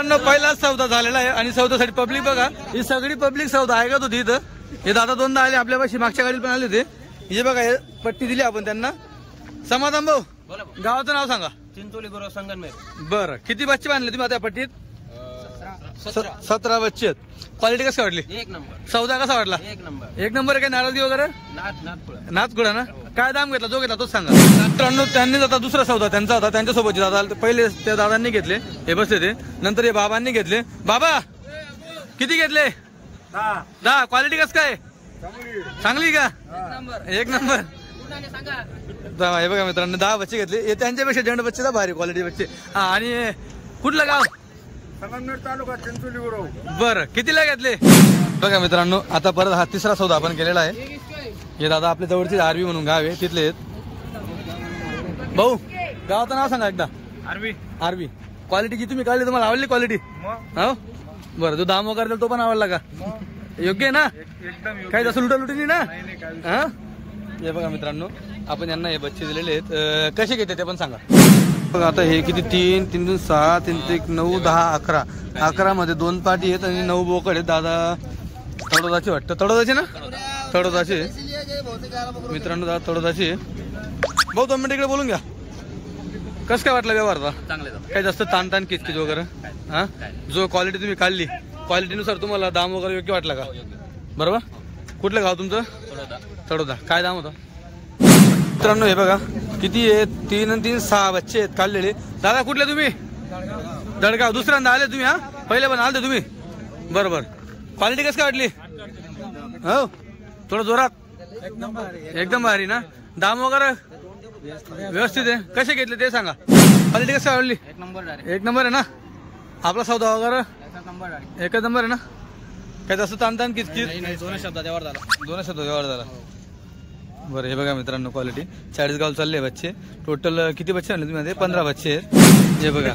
मित्रांनो पहिलाच सौदा झालेला आहे आणि सौद्यासाठी पब्लिक बघा, ही सगळी पब्लिक सौदा ऐकत होती इथं. हे दादा दोनदा आले आपल्यापाशी, मागच्या गाडीला पण आले होते. हे बघा, हे पट्टी दिली आपण त्यांना. समाधान भाऊ, गावाचं नाव सांगा. चिंचोली गुरु संगनमेर. बरं, किती बच्चे बांधले तुम्ही आता पट्टीत? 17 बच्चे आहेत. क्वालिटी कशी वाटली? एक नंबर. सौदा कसा वाटला? एक नंबर. एक नंबर. काय नाराजगी वगैरे? नाथकुळा ना. काय दाम घेतला, जो घेतला तोच सांगा. मित्रांनो त्यांनीच आता दुसरा सौदा त्यांचा होता, त्यांच्यासोबत दादा पहिले त्या दादांनी घेतले, हे बसले ते. नंतर हे बाबांनी घेतले. बाबा किती घेतले? 10. क्वालिटी कसं काय? चांगली का? एक नंबर. हे बघा मित्रांनो 10 बच्चे घेतले. हे त्यांच्यापेक्षा जंड बच्चे भारी क्वालिटी बच्चे. हा, आणि कुठलं गाव? संगमनेर तालुका, चिंचोली गुरु. बरं, कितीला घेतले? बघा मित्रांनो आता परत हा तिसरा सौदा आपण केलेला आहे. हे दादा आपल्या जवळचे आरवी म्हणून गाव आहे, तिथले आहेत. भाऊ गावाचं नाव सांगा एकदा. आरवी. क्वालिटी किती तुम्ही काढली, तुम्हाला आवडली क्वालिटी? हो. बरं, जो दाम वगैरे तो पण आवडला का? योग्य आहे ना? काही तसं लुटालुटी ना? हा. हे बघा मित्रांनो आपण यांना हे बच्चे दिलेले आहेत. कसे घेते ते पण सांगा. बघा आता हे किती, 3 3 6 3 1 9 10 11. 11 मध्ये 2 पाटी आहेत आणि 9 बोकड आहेत. दादा तडोदाचे वाटतं. तडोदाचे ना? तडोदाचे मित्रांनो, दादा तडोदाचे. भाऊ 2 मिनिट इकडे बोलून घ्या. कसं काय वाटलं व्यवहार? काही जास्त ताणताण किचकिच वगैरे? हा. जो क्वालिटी तुम्ही काढली, क्वालिटीनुसार तुम्हाला दाम वगैरे योग्य वाटला का? बरोबर. कुठलं गाव तुमचं? तडोदा. काय दाम होता? मित्रांनो हे बघा किती आहे, 3 आणि 3 6 बच्चे आहेत काढलेले. दादा कुठले तुम्ही? दडगाव. दुसऱ्यांदा आले तुम्ही? हा, पहिले पण आले तुम्ही? बरोबर. क्वालिटी कसं काय वाटली? हो, थोडं जोरात. एकदम भारी ना. दाम वगैरे व्यवस्थित आहे? कसे घेतले ते सांगा. क्वालिटी कसं आवडली? एक नंबर आहे ना. आपला सौदा वगैरे एकच नंबर आहे ना. काय तसं ताणताण किचकिच? 2 शब्दात व्यवहार झाला. 2 शब्दात व्यवहार झाला. बरं, हे बघा मित्रांनो क्वालिटी. 40 गाव चालले बच्चे. टोटल किती बच्चे आणले तुम्ही? 15 बच्चे आहेत. हे बघा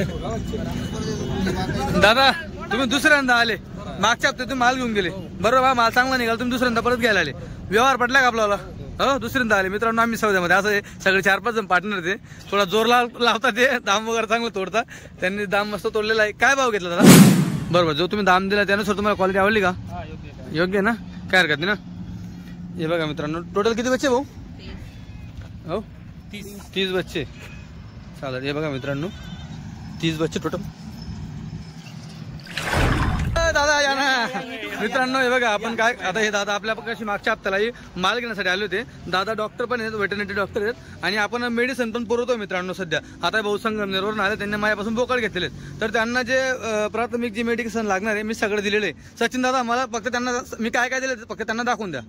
दादा तुम्ही दुसऱ्यांदा आले, मागच्या हप्त्यात तुम्ही माल घेऊन गेले. बरोबर, माल चांगला निघाला, तुम्ही दुसऱ्यांदा परत घ्यायला आले. व्यवहार पडला का आपल्याला? हो, दुसऱ्यांदा आले. मित्रांनो आम्ही सौद्यामध्ये असं सगळे 4-5 जण पार्टनर ते थोडा जोर लावता, ते दाम वगैरे चांगलं तोडता. त्यांनी दाम मस्त तोडलेला आहे. काय भाव घेतला दादा? बरोबर, जो तुम्ही दाम दिला त्यानुसार तुम्हाला क्वालिटी आवडली का? योग्य आहे ना, काय हरकत नाही ना. हे बघा मित्रांनो टोटल किती बच्चे भाऊ? हो 30 बच्चे चालेल. हे बघा मित्रांनो 30 बच्चे टोटल. दादा या ना. मित्रांनो हे बघा आपण काय, आता हे दादा आपल्या कशी मागच्या हप्त्यालाही माल घेण्यासाठी आले होते. दादा डॉक्टर पण आहेत, वेटरनरी डॉक्टर आहेत आणि आपण मेडिसिन पण पुरवतो मित्रांनो सध्या. आता भाऊ संगमनेरवरून आले, त्यांनी माझ्यापासून बोकड घेतलेले आहेत. तर त्यांना जे प्राथमिक जे मेडिसिन लागणार आहे मी सगळं दिलेलं आहे. सचिन दादा मला फक्त त्यांना मी काय काय दिलं फक्त त्यांना दाखवून द्या.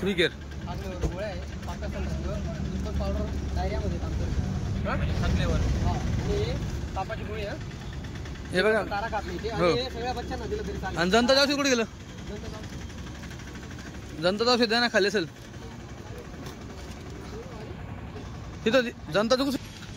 ठीक आहे. हे बघा हो. आणि जनता औषध कुठे गेलं? जनता औषध द्या ना, खाली असेल तिथं जनता.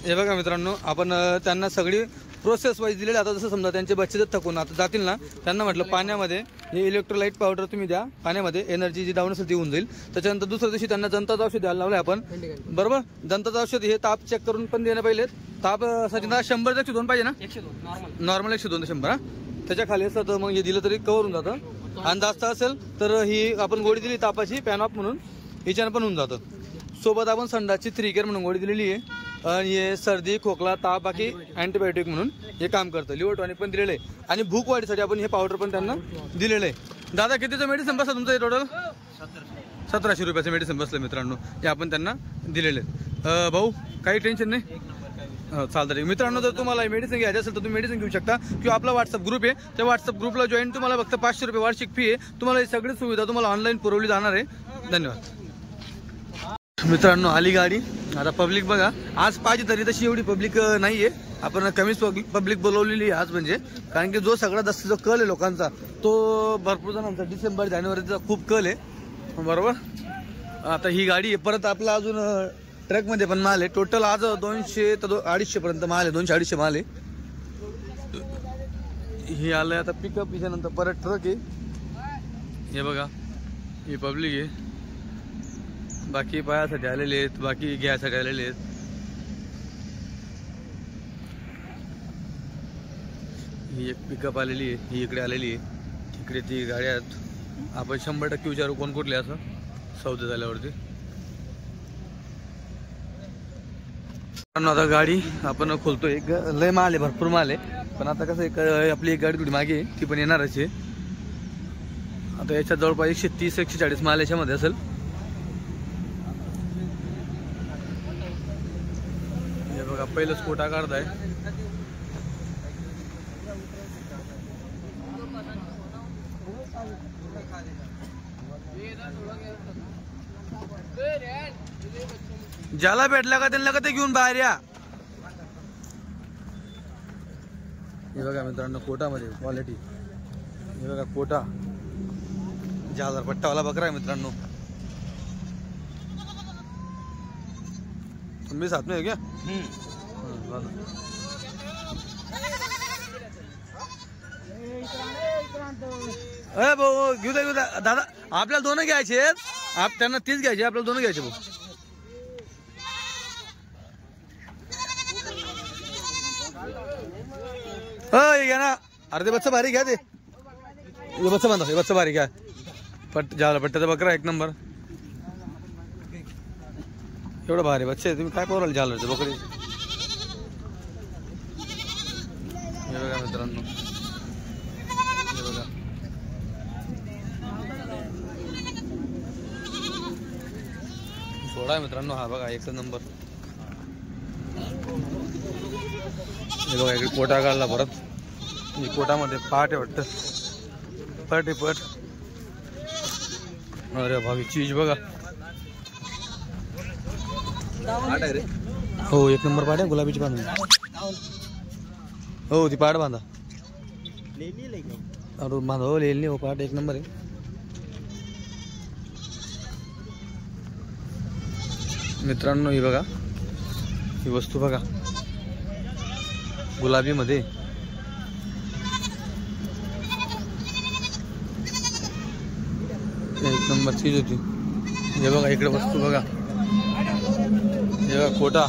हे बघा मित्रांनो आपण त्यांना सगळी प्रोसेस वाईज दिलेली. आता जसं समजा त्यांचे बच्चे जर थकून आता जातील ना, त्यांना म्हटलं पाण्यामध्ये हे इलेक्ट्रोलाइट पावडर तुम्ही द्या, पाण्यामध्ये एनर्जी जी डाऊन असेल ती होऊन जाईल. त्याच्यानंतर दुसऱ्या दिवशी त्यांना जनता औषध द्यायला लावलंय आपण. बरोबर, जनता औषध हे ताप चेक करून पण देणं पाहिजे. ताप सचिन 100 102 पाहिजे ना? 102 नॉर्मल 102 100. हा, त्याच्या खाली असतं तर मग हे दिलं तरी कव्हर होऊन जातं. आणि जास्त असेल तर ही आपण गोळी दिली तापाची पॅन ऑफ म्हणून, हिच्यानं पण होऊन जातं. सोबत आपण संडासची 3 केअर म्हणून गोळी दिलेली आहे. आणि हे सर्दी खोकला ताप बाकी अँटीबायोटिक म्हणून हे काम करतं. लिव्हर टॉनिक पण दिलेलं आहे आणि भूक वाढीसाठी आपण हे पावडर पण त्यांना दिलेलं आहे. दादा कितीचं मेडिसिन बसलं तुमचं? टोटल 1700 रुपयाचं मेडिसिन बसलं मित्रांनो, हे आपण त्यांना दिलेलं आहे. भाऊ काही टेन्शन नाही. चालतं मित्रांनो, जर तुम्हाला मेडिसिन घ्यायचं असेल तर तुम्ही मेडिसिन घेऊ शकता किंवा आपला व्हॉट्सअप ग्रुप आहे, त्या व्हॉट्सअप ग्रुपला जॉईन तुम्हाला फक्त 500 रुपये वार्षिक फी आहे. तुम्हाला ही सगळी सुविधा तुम्हाला ऑनलाईन पुरवली जाणार आहे. धन्यवाद. मित्रांनो आली गाडी. आता पब्लिक बघा, आज पाहिजे तरी तशी एवढी पब्लिक नाहीये. आपण कमीच पब्लिक बोलवलेली आज, म्हणजे कारण की जो सगळा जास्त जो कल आहे लोकांचा तो भरपूर जणांचा डिसेंबर जानेवारीचा खूप कल आहे. बरोबर. आता ही गाडी आहे. परत आपला अजून ट्रक मध्ये पण माल आहे. टोटल आज 200 ते 250 पर्यंत माल आहे. 200-250 माल आहे. हे आलंय आता पिकअप. याच्यानंतर परत ट्रक आहे. हे बघा ही पब्लिक आहे. बाकी पायासाठी आलेले आहेत, बाकी घ्यायसाठी आलेले आहेत. ही एक पिकअप आलेली आहे, ही इकडे आलेली आहे. इकडे ती गाड्या आहेत. आपण 100% विचारू कोण कुठले असं सौदे झाल्यावरती. आता गाडी आपण खोलतो. एक लय माल आहे, भरपूर माल आहे. पण आता कसं एक आपली एक गाडी थोडी मागे आहे, ती पण येणारच आहे. आता याच्यात जवळपास 130-140 माल याच्यामध्ये असेल. हे बघा पहिलंच कोटा काढताय. ज्याला भेटला का त्यांना का ते घेऊन बाहेर या. हे बघा मित्रांनो कोटामध्ये क्वालिटी. हे बघा कोटा 1000 पट्टावाला बकरा आहे मित्रांनो. तुम्ही साथ में है क्या? अरे भाऊ घेऊ द्या दादा. आपल्याला दोन घ्यायचे आहेत. त्यांना 30 घ्यायचे, आपल्याला दोन घ्यायचे भाऊ. घ्या ना. अरे ते बच्चा भारी घ्या. ते बच्चा बांधा. हे बच्चा भारी घ्या. झाला पट्ट्याचा बकरा एक नंबर. एवढं भारी बच्चे तुम्ही काय पोराला झालं बकरी. हे बघा मित्रांनो. हे बघा सोडा मित्रांनो. हा बघा एक नंबर. हे बघा इकडे कोटा काढला परत. ही कोटामध्ये पाट आहे वाटतं. पट आहे पट. अरे भावी चीज बघा. हो एक नंबर पाट आहे. गुलाबीची बांधून हो ती पाट बांधा. अरे बांधा हो लेली हो पाट एक नंबर आहे. मित्रांनो ही बघा ही वस्तू बघा गुलाबी मध्ये. एक नंबर चीज होती. हे बघा इकडे वस्तू बघा. हे बघा कोटा.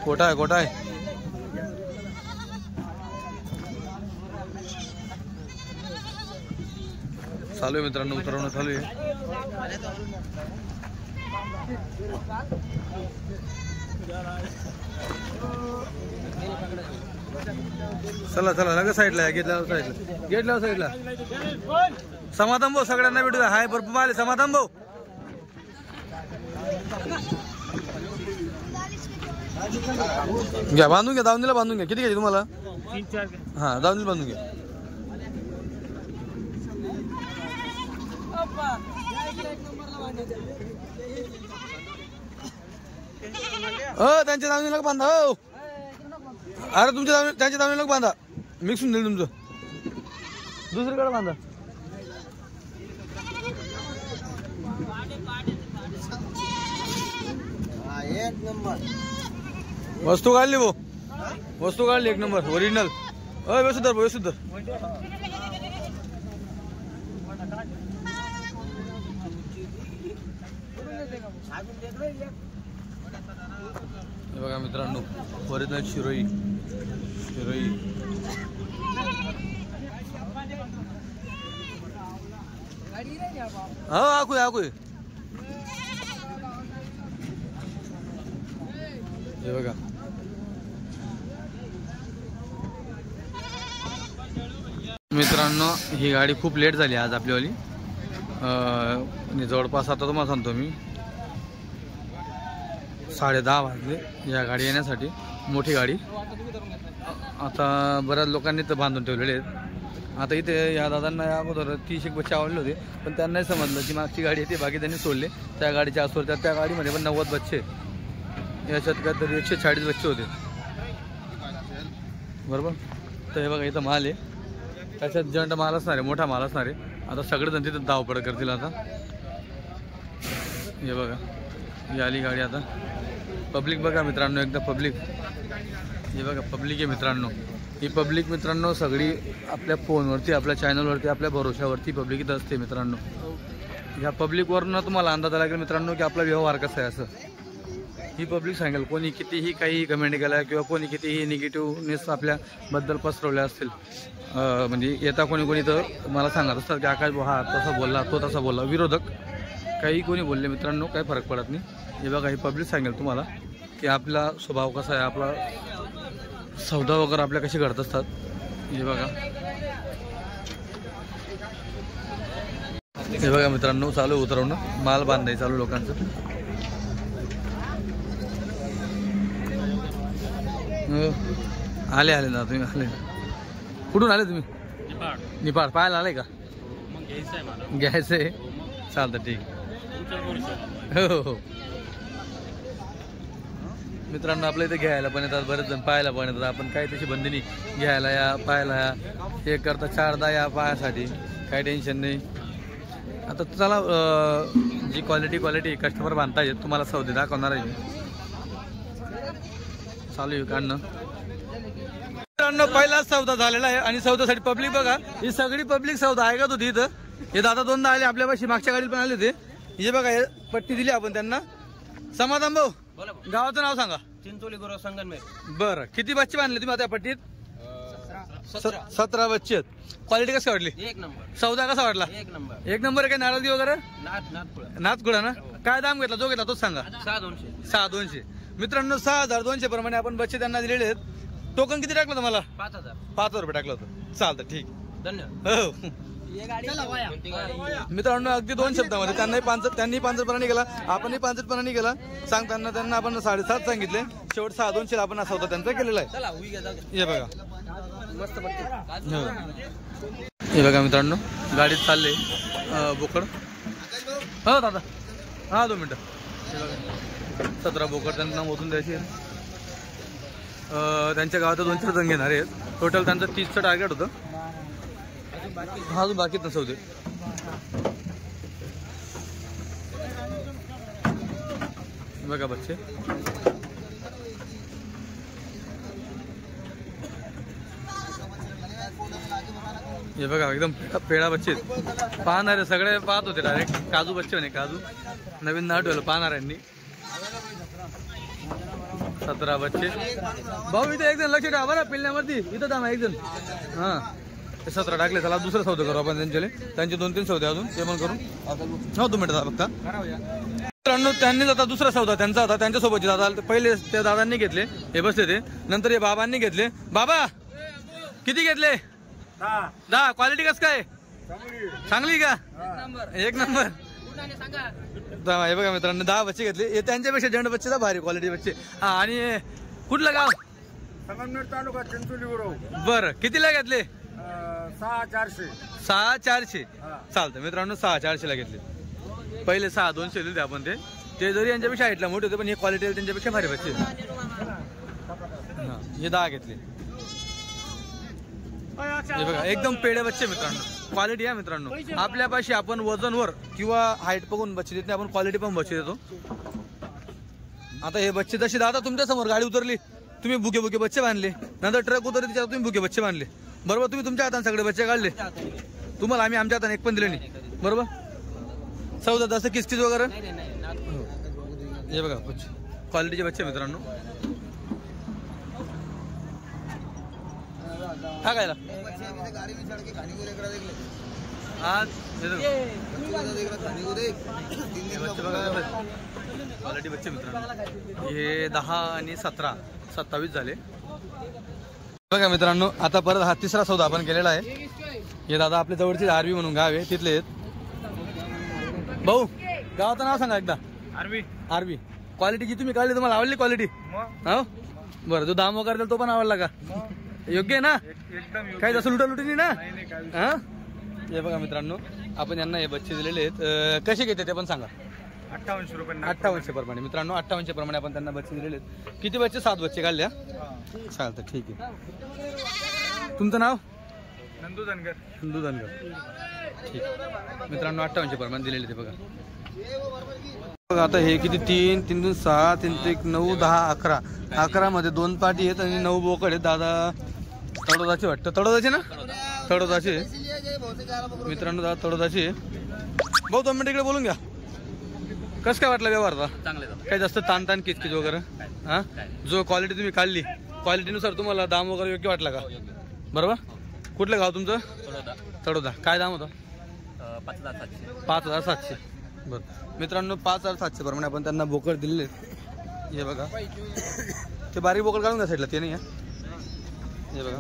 कोटा आहे कोटा आहे. चालू आहे मित्रांनो उतरवणं चालू आहे. चला चला लगेच साईडला गेटला साईडला. गेटला साईडला समाधान भाऊ सगळ्यांना भेटू द्या. हाय भरपूर आले समाधान भाऊ. घ्या बांधून घ्या. दावणीला बांधून घ्या. किती घ्यायचे तुम्हाला? 3-4. हा दावणीला बांधून घ्या. त्यांच्या दावणीला बांधा. हो अरे तुमच्या त्यांच्या दावणीला बांधा. मिक्सून देईल तुमचं. दुसरीकडे बांधा. वस्तू काढली भाऊ. वस्तू काढली एक नंबर ओरिजिनल. व्यवस्थित व्यवस्थित. हे बघा मित्रांनो ओरिजिनल शिरोई. शिरोई हो आखू आखू. हे बघा मित्रांनो ही गाडी खूप लेट झाली आज आपलीवाली. जवळपास आता तुम्हाला सांगतो मी 10:30 वाजले या गाडी येण्यासाठी. मोठी गाडी. आता बऱ्याच लोकांनी तर बांधून ठेवलेले आहेत. आता इथे या दादांना या अगोदर 30 बच्चे आवडले होते पण त्यांनाही समजलं की मागची गाडी येते बाकी त्यांनी सोडले. त्या गाडीच्या आसवर त्या गाडीमध्ये पण 90 बच्चे. याच्यात काय तरी 140 बच्चे होते बरोबर. तर हे बघा इथं माल आहे. त्याच्यात जंट माल असणार आहे. मोठा माल असणार आहे. आता सगळेजण तिथं धावपळ करतील. आता हे बघा ही आली गाडी. आता पब्लिक बघा मित्रांनो एकदा पब्लिक. हे बघा पब्लिक आहे मित्रांनो. ही पब्लिक मित्रांनो सगळी आपल्या फोनवरती आपल्या चॅनलवरती आपल्या भरोशावरती पब्लिक इथं असते मित्रांनो. ह्या पब्लिकवरून तुम्हाला अंदाज लागेल मित्रांनो की आपला व्यवहार कसा आहे. असं ही पब्लिक सांगेल. कोणी कितीही काही कमेंट केल्या किंवा कोणी कितीही निगेटिव्हनेस आपल्याबद्दल पसरवल्या असतील, म्हणजे येता कोणी तर मला सांगत असतात की आकाश भाऊ हा तसा बोलला, तो तसा बोलला. विरोधक काही कोणी बोलले मित्रांनो, काही फरक पडत नाही. हे बघा, ही पब्लिक सांगेल तुम्हाला की आपला स्वभाव कसा आहे, आपला सौदा वगैरे आपल्या कशी घडत असतात. हे बघा, हे बघा मित्रांनो, चालू उतरवणं, माल बांधाय चालू लोकांचं. आले ना तुम्ही, आले. कुठून आले तुम्ही? निपाड. पाहायला आले का? घ्यायचंय, चालतं, ठीक. हो मित्रांनो, आपल्या इथे घ्यायला पण येतात बरेच जण, पाहायला पण येतात. आपण काही तशी बंदी नाही, घ्यायला या, पाहायला या, हे करता 4दा या पायासाठी, काही टेन्शन नाही. आता चला, जी क्वालिटी कस्टमर बांधता येत तुम्हाला सौदे दाखवणार आहे. चालू आहे काढणं मित्रांनो. पहिलाच सौदा झालेला आहे आणि सौद्यासाठी पब्लिक बघा, ही सगळी पब्लिक सौदा ऐकत होती इथं. हे दादा 2दा आले आपल्यापाशी, मागच्या गाडीत पण आले होते. हे बघा, हे पट्टी दिली आपण त्यांना. समाधान भाऊ, गावाचं नाव सांगा. चिंचोली गुरव संगनमेर. बरं, किती बच्चे बांधले तुम्ही आता या पट्टीत? 17 बच्चे आहेत. क्वालिटी कशी वाटली? एक नंबर. सौदा कसा वाटला? एक नंबर. एक नंबर आहे. काय नारळगी वगैरे? नाथकुळा ना? काय दाम घेतला, जो घेतला तोच सांगा. 6,200. मित्रांनो, 6,200 प्रमाणे आपण बच्चे त्यांना दिलेले आहेत. टोकन किती टाकलं तुम्हाला? 5,000 रुपये टाकलं होतं. चालतं, ठीक, धन्यवाद. मित्रांनो, अगदी 2 शब्दामध्ये त्यांनी 5,000 केला, आपणही 5,000 केला. सांगताना त्यांना आपण 7.5 सांगितले. शेवट 6,200 आपण असा होता त्यांचा केलेला आहे. हे बघा, हे बघा मित्रांनो, गाडीत चालले बोकड. हो दादा, हा 2 मिनिटं. 17 बोकड त्यांना मोजून द्यायची. त्यांच्या गावात 2-4 जण घेणार आहेत. टोटल त्यांचं 30चं टार्गेट होतं. अजून बाकीत नसू दे. बघा बच्चे, हे बघा, एकदम पेडा बच्चे पाहणारे सगळे पाहत होते. डायरेक्ट काजू बच्चे म्हणे, काजू नवीन नाव ठेवलं पाहणाऱ्यांनी. 17 बच्चे. भाऊ इथे एक जण लक्ष ठेवा बरं, पिल्ल्यावरती इथं थांबा एक जण. हा, 17 टाकले. चला दुसरं सौदे करू आपण त्यांचे 2-3 सौदे अजून ते पण करू. हो 2 मिनिटं फक्त. मित्रांनो, त्यांनीच आता दुसरा सौदा त्यांचा होता, त्यांच्यासोबतचे दादा पहिले त्या दादांनी घेतले, हे बसले ते. नंतर हे बाबांनी घेतले. बाबा किती घेतले? 10. क्वालिटी कसं काय? चांगली का? एक नंबर. हे बघा मित्रांनो, 10 बच्चे घेतले. हे त्यांच्यापेक्षा जंड बच्चे तर भारी क्वालिटी बच्चे. हा, आणि कुठलं गाव? संगमनेर तालुका, चिंचोली गुरव. बरं, कितीला घेतले? 6,400. 6,400. चालतं मित्रांनो, 6,400 ला घेतले. पहिले 6,200 दिले आपण. ते जरी यांच्यापेक्षा हाईटला मोठे होते, पण हे क्वालिटी त्यांच्यापेक्षा भारी बच्चे. हे 10 घेतले. हे बघा, एकदम पेढे बच्चे मित्रांनो, क्वालिटी आहे मित्रांनो. आपल्यापाशी आपण वजनवर किंवा हाईट बघून बच्चे देत नाही, आपण क्वालिटी पण बच्चे देतो. आता हे बच्चे जसे दादा तुमच्या समोर गाडी उतरली, तुम्ही बुके बच्चे बांधले. नंतर ट्रक उतरली, त्याच्यात तुम्ही बुके बच्चे बांधले. बरोबर, तुम्ही तुमच्या हाताने सगळे बच्चे काढले. तुम्हाला आम्ही आमच्या हाताने एक पण दिले नाही. बरोबर, सौदा जसं किसकीस वगैरे. हे बघा क्वालिटीचे बच्चे मित्रांनो. हा काय आज क्वालिटी बच्चे मित्रांनो. हे 10 आणि 17, 27 झाले. बघा मित्रांनो, आता परत हा 3रा सौदा आपण केलेला आहे. हे दादा आपल्या जवळचे आरवी म्हणून गाव आहे, तिथले आहेत. भाऊ, गावाचं नाव सांगा एकदा. आरवी. क्वालिटी जी तुम्ही काढली, तुम्हाला आवडली क्वालिटी? हो, बरं. जो दाम वगैरे तो पण आवडला का? योग्य आहे ना? काही जसं लुटालुटी ना? हा, हे बघा मित्रांनो, आपण यांना हे बच्चे दिलेले आहेत. कसे घेते ते पण सांगा. 58 रुपये. 58 प्रमाणे मित्रांनो, 58 प्रमाणे आपण त्यांना बच्चे दिलेले आहेत. किती बच्चे? 7 बच्चे काढल्या. चालतं, ठीक आहे. तुमचं नाव? नंदू धनगर. ठीक मित्रांनो, 58 प्रमाणे दिलेले ते बघा. आता हे किती? 3, 3, 2, 6, 3, 1, 9, 10, 11. 11 मध्ये 2 पाटी आहेत आणि 9 बोकड आहेत. दादा तडोदाचे वाटतं, तडोदाचे ना? तडोदाचे मित्रांनो, दादा तडोदाचे. भाऊ 2 मिनिट इकडे बोलून घ्या. कसं काय वाटलं व्यवहार आता? चांगले झालं. काही जास्त ताणताण किचकिच वगैरे हा? जो क्वालिटी तुम्ही काढली क्वालिटीनुसार तुम्हाला दाम वगैरे योग्य वाटला का? बरोबर. कुठलं गाव तुमचं? तडोदा. काय दाम होतं? 5,700. बरं मित्रांनो 5,700 प्रमाणे आपण त्यांना बोकड दिलेले. हे बघा ते बारीक बोकड काढून घ्या साईडला, ते नाही. हे बघा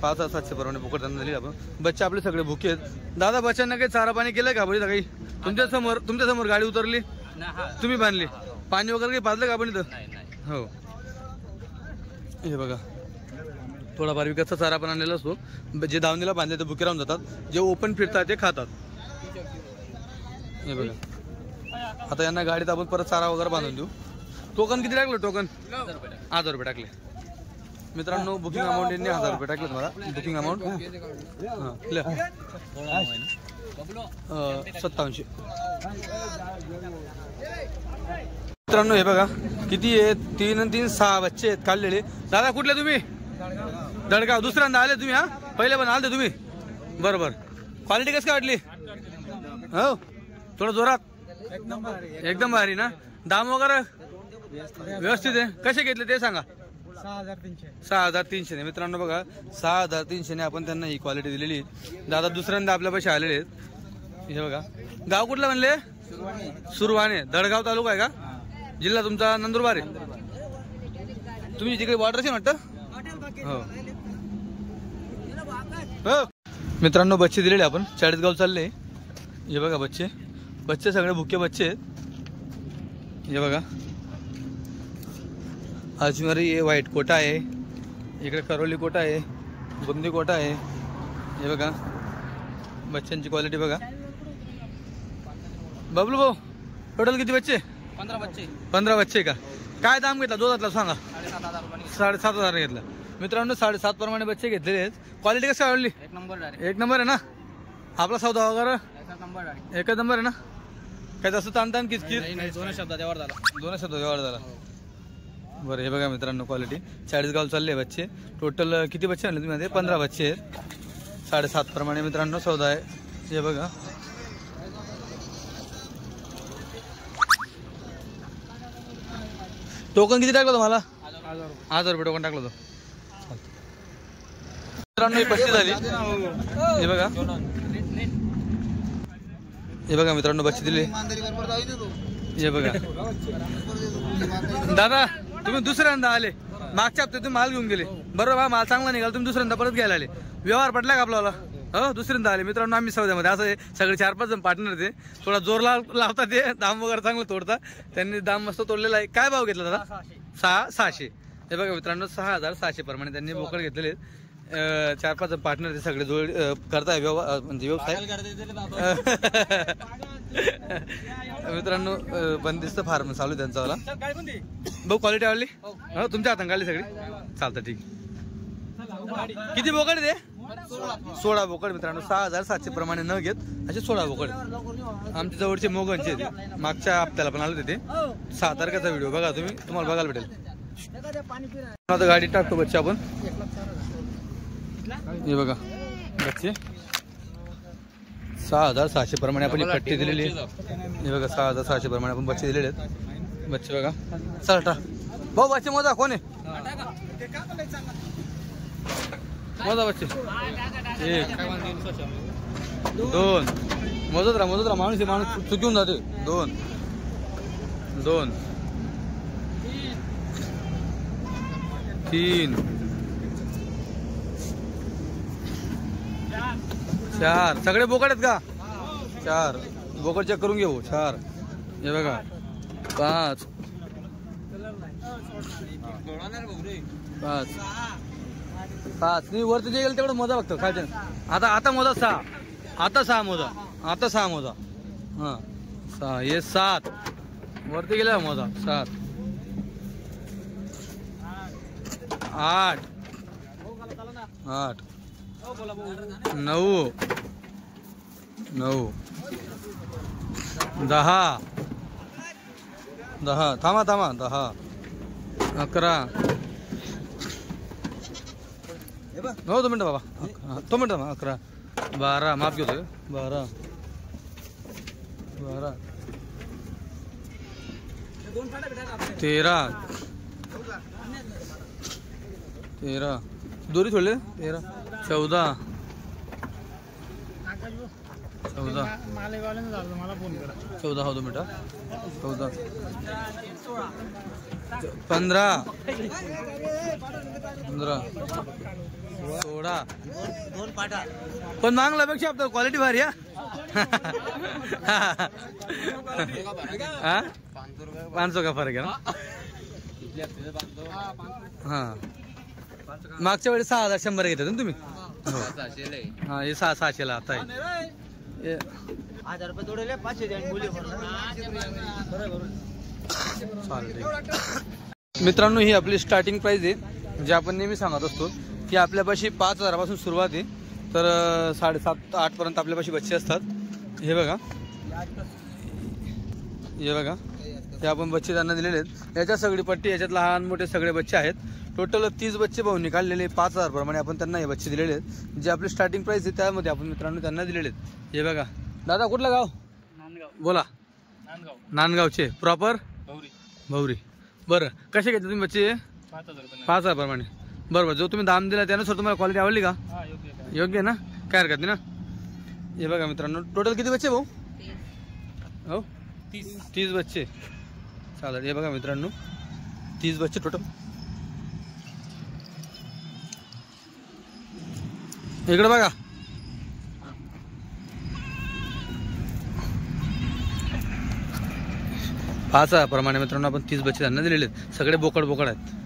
5,700 प्रमाणे बोकड त्यांना दिले आपण. बच्चे आपले सगळे भुके आहेत. दादा बच्चांना काही चारा पाणी केलं का बळी? काही तुमच्या समोर गाडी उतरली, तुम्ही बांधली, पाणी वगैरे काही पाजलं का आपण इथं? हो. हे बघा थोडाफार विकासचा चारा पण आणलेला असतो. जे दावणीला बांधले ते भुके राहून जातात, जे ओपन फिरतात ते खातात. हे बघा आता यांना गाडीत आपण परत चारा वगैरे बांधून देऊ. टोकन किती टाकलं? टोकन 1,000 रुपये टाकले मित्रांनो. बुकिंग अमाऊंट यांनी 1,000 रुपये टाकले तुम्हाला. Booking amount 5700. मित्रांनो हे बघा किती आहे, 3 आणि 3 6 बच्चे आहेत काढलेले. दादा कुठले तुम्ही? दडगाव. दुसऱ्यांदा आले तुम्ही? हा पहिले पण आले तुम्ही? बरोबर. क्वालिटी कसं काय वाटली? हो थोडं जोरात. एकदम भारी ना. दाम वगैरे व्यवस्थित आहे? कसे घेतले ते सांगा. 6,300 मित्रांनो बघा 6,300 आपण त्यांना ही क्वालिटी दिलेली. दादा दुसऱ्यांदा आपल्या पैसे आलेले आहेत. हे बघा गाव कुठलं म्हणले? सुरवाणे. दडगाव तालुका आहे का? जिल्हा तुमचा नंदुरबार आहे. तुम्ही तिकडे बॉर्डरशी वाटतं? हो. मित्रांनो बच्चे दिलेले आपण. 40 गाव चालले. हे बघा बच्चे सगळे भुके बच्चे आहेत. हे बघा अजमेरी व्हाईट कोटा आहे, इकडे करवली कोटा आहे, बुंदी कोटा आहे. हे बघा बच्चांची क्वालिटी बघा. बबलू भाऊ टोटल किती बच्चे? 15 बच्चे का? काय दाम घेतला दोघातला सांगा? 7,500 घेतला मित्रांनो. 7,500 प्रमाणे बच्चे घेतलेले आहेत. क्वालिटी कसं आवडली? एक नंबर आहे ना. आपला सौदा वगैरे एकच नंबर आहे ना. काय जास्त ताणताण किचकिच? 2 शब्दात व्यवहार झाला. बरं हे बघा मित्रांनो क्वालिटी. 40 गाव चालले बच्चे. टोटल किती बच्चे आणले तुम्ही? 15 बच्चे आहेत. 7,500 प्रमाणे मित्रांनो सौदा आहे. हे बघा टोकन किती टाकलं तुम्हाला? 1,000 रुपये टोकन टाकलं होतं मित्रांनो. ही बच्ची झाली. हे बघा मित्रांनो बच्चे दिले. हे बघा दादा तुम्ही दुसऱ्यांदा आले. मागच्या हप्त्यात तुम्ही माल घेऊन गेले बरोबर. माल चांगला निघाला, तुम्ही दुसऱ्यांदा परत घ्यायला आले. व्यवहार पडला का आपल्याला? हो दुसऱ्यांदा आले मित्रांनो. आम्ही सौद्यामध्ये असं सगळे 4-5 जण पार्टनर ते थोडा जोर लावतात, ते दाम वगैरे चांगलं तोडतात. त्यांनी दाम मस्त तोडलेला आहे. काय भाव घेतला दादा? 6,600. हे बघा मित्रांनो 6,600 प्रमाणे त्यांनी बोकड घेतलेले. 4-5 पार्टनर ते सगळे जोड करताय व्यवहार म्हणजे व्यवसाय. मित्रांनो बंदिस्त फार्म चालू त्यांचा वाला. भाऊ क्वालिटी आवडली? हो तुमच्या हाताने काढली सगळी? चालतं ठीक. किती बोकड ते? 16 बोकड मित्रांनो. 6,700 प्रमाणे न घेत असे 16 बोकड. आमच्या जवळचे मोगनचे मागच्या हप्त्याला पण आले होते. 6 तारखेचा व्हिडिओ बघा तुम्ही, तुम्हाला बघायला भेटेल. आता गाडी टाकतो बच्चे आपण. हे बघा बच्चे 6,600 प्रमाणे आपण पट्टी दिलेली आहे. हे बघा 6,600 प्रमाणे आपण बच्चे दिलेले आहेत. बच्चे बघा चला भाऊ बच्चे मोजा. कोण आहे? मोजा बच्चे. 1 2 मोजत राहा माणूस चुकून जाते. 2 3 4 सगळे बोकड आहेत का? 4 बोकड चेक करून घेऊ. 4 हे बघा 5 नाही वरती जे गेलं तेवढं मोजा बघतो खायचं. आता मोजा 6. आता 6 मोजा. हा 6 हे 7 वरती गेला मोजा. 7 8 9 10 थांबा 10 11 हो 2 मिनिटं बाबा. 2 मिनिटं 11 12 माफ घेतोय. 12 13 दोरी सोडले 13 14 14 हो 2 मिनिटं 14 15 16 पण मागल्यापेक्षा आपलं क्वालिटी भारी हा 500 का फरक आहे ना हा मागच्या वेळेस 6100 घेतात ना तुम्ही हा हे 600 ला आता आहे 1000 रुपये तोडले 500 द्या मुली मित्रांनो ही आपली स्टार्टिंग प्राइस आहे जे आपण नेहमी सांगत असतो की आपल्यापाशी 5000 पासून सुरुवात आहे तर 7.5-8 पर्यंत आपल्यापाशी बच्चे असतात हे बघा हे आपण बच्चे त्यांना दिलेले आहेत याच्यात सगळी पट्टी याच्यात लहान मोठे सगळे बच्चे आहेत टोटल 30 बच्चे भाऊ निकाललेले 5000 प्रमाणे आपण त्यांना हे बच्चे दिलेले आहेत जे आपली स्टार्टिंग प्राइस आहे त्यामध्ये आपण मित्रांनो त्यांना दिलेले आहेत हे बघा दादा कुठलं गाव बोला नांदगावचे प्रॉपर भौरी बरं कसे घेतले तुम्ही बच्चे 5000 प्रमाणे बरोबर जो तुम्ही दाम दिला त्यानुसार तुम्हाला क्वालिटी आवडली का योग्य आहे ना काय हरकत नाही ना हे बघा मित्रांनो टोटल किती बच्चे भाऊ हो 30 बच्चे चालेल हे बघा मित्रांनो 30 बच्चे टोटल इकडे बघा प्रमाणे मित्रांनो आपण 30 बच्चे त्यांना दिलेले आहेत सगळे बोकड आहेत